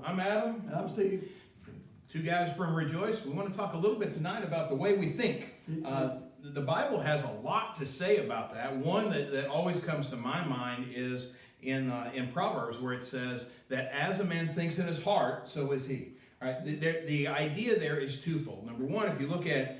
Hello, I'm Adam. I'm Steve. Two guys from Rejoice. We want to talk a little bit tonight about the way we think. The Bible has a lot to say about that. One that always comes to my mind is in Proverbs, where it says that as a man thinks in his heart, so is he. Right? The idea there is twofold. Number one, if you look at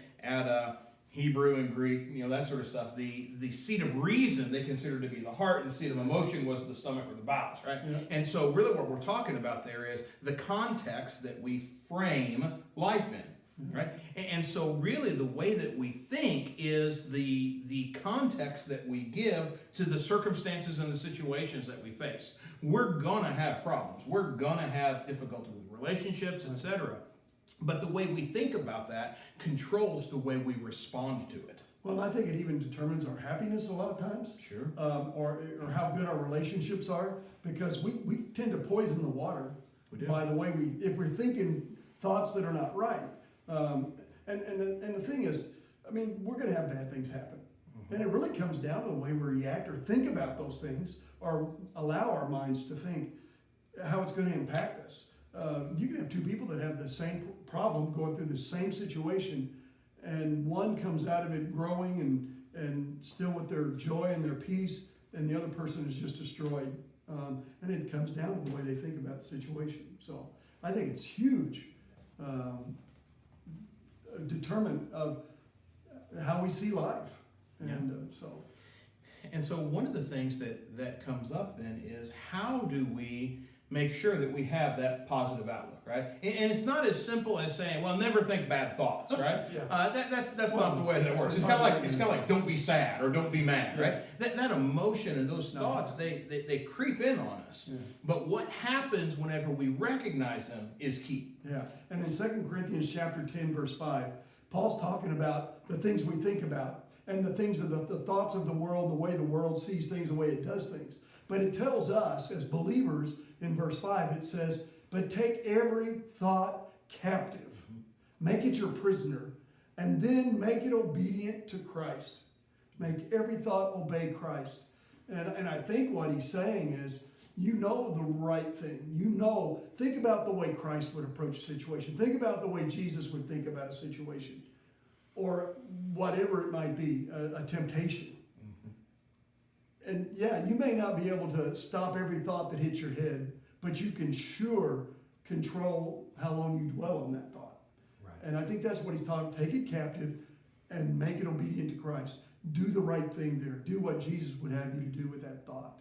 Hebrew and Greek, that sort of stuff, the seat of reason they considered to be the heart, and the seat of emotion was the stomach or the bowels, right? Yeah. And so really what we're talking about there is the context that we frame life in, right? And so really the way that we think is the context that we give to the circumstances and the situations that we face. We're gonna have problems. We're gonna have difficulty with relationships, etc. But the way we think about that controls the way we respond to it. Well, I think it even determines our happiness a lot of times. Sure. Or how good our relationships are, because we tend to poison the water by the way if we're thinking thoughts that are not right. And the thing is, we're going to have bad things happen. Mm-hmm. And it really comes down to the way we react or think about those things, or allow our minds to think how it's going to impact us. You can have two people that have the same problem, going through the same situation, and one comes out of it growing and still with their joy and their peace, and the other person is just destroyed. And it comes down to the way they think about the situation. So I think it's huge determinant of how we see life. And so one of the things that comes up then is, how do we make sure that we have that positive outlook, right? And it's not as simple as saying, well, never think bad thoughts, right? Yeah. That's not the way that works. It's kind of like don't be sad or don't be mad, right? That emotion and those thoughts, they creep in on us. Yeah. But what happens whenever we recognize them is key. Yeah. And in 2 Corinthians chapter 10, verse 5, Paul's talking about the things we think about and the things of the thoughts of the world, the way the world sees things, the way it does things. But it tells us as believers, in verse 5, it says, but take every thought captive, make it your prisoner, and then make it obedient to Christ. Make every thought obey Christ. And I think what he's saying is, the right thing. Think about the way Christ would approach a situation. Think about the way Jesus would think about a situation. Or whatever it might be, a temptation. And yeah, you may not be able to stop every thought that hits your head, but you can sure control how long you dwell on that thought. Right. And I think that's what he's talking. Take it captive and make it obedient to Christ. Do the right thing there. Do what Jesus would have you to do with that thought.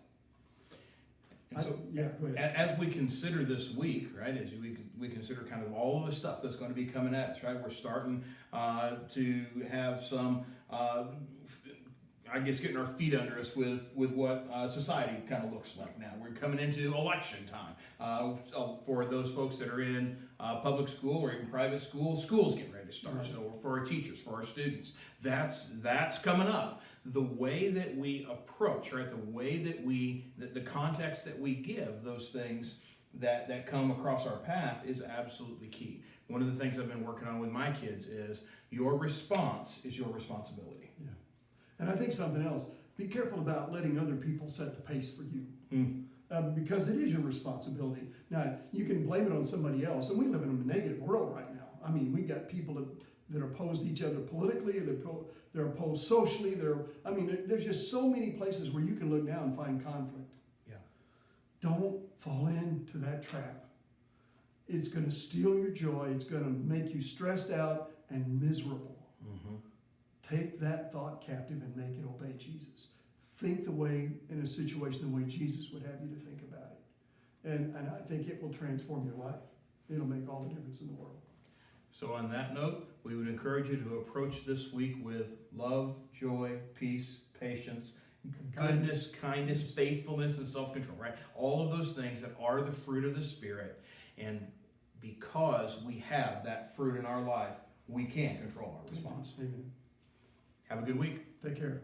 And so, go ahead. As we consider this week, right, as we consider kind of all of the stuff that's going to be coming at us, right, we're starting to have some getting our feet under us with what society kind of looks like now. We're coming into election time. For those folks that are in public school or even private school, school's getting ready to start. Right. So for our teachers, for our students, that's coming up. The way that we approach, right, the way that the context that we give those things that come across our path is absolutely key. One of the things I've been working on with my kids is your response is your responsibility. Yeah. And I think something else, be careful about letting other people set the pace for you. Because it is your responsibility. Now, you can blame it on somebody else, and we live in a negative world right now. We got people that are opposed to each other politically, they're opposed socially, there's just so many places where you can look now and find conflict. Yeah. Don't fall into that trap. It's going to steal your joy, it's going to make you stressed out and miserable. Take that thought captive and make it obey Jesus. Think in a situation the way Jesus would have you to think about it. And I think it will transform your life. It'll make all the difference in the world. So on that note, we would encourage you to approach this week with love, joy, peace, patience, goodness, kindness, faithfulness, and self-control, right? All of those things that are the fruit of the Spirit. And because we have that fruit in our life, we can control our response. Amen. Have a good week. Take care.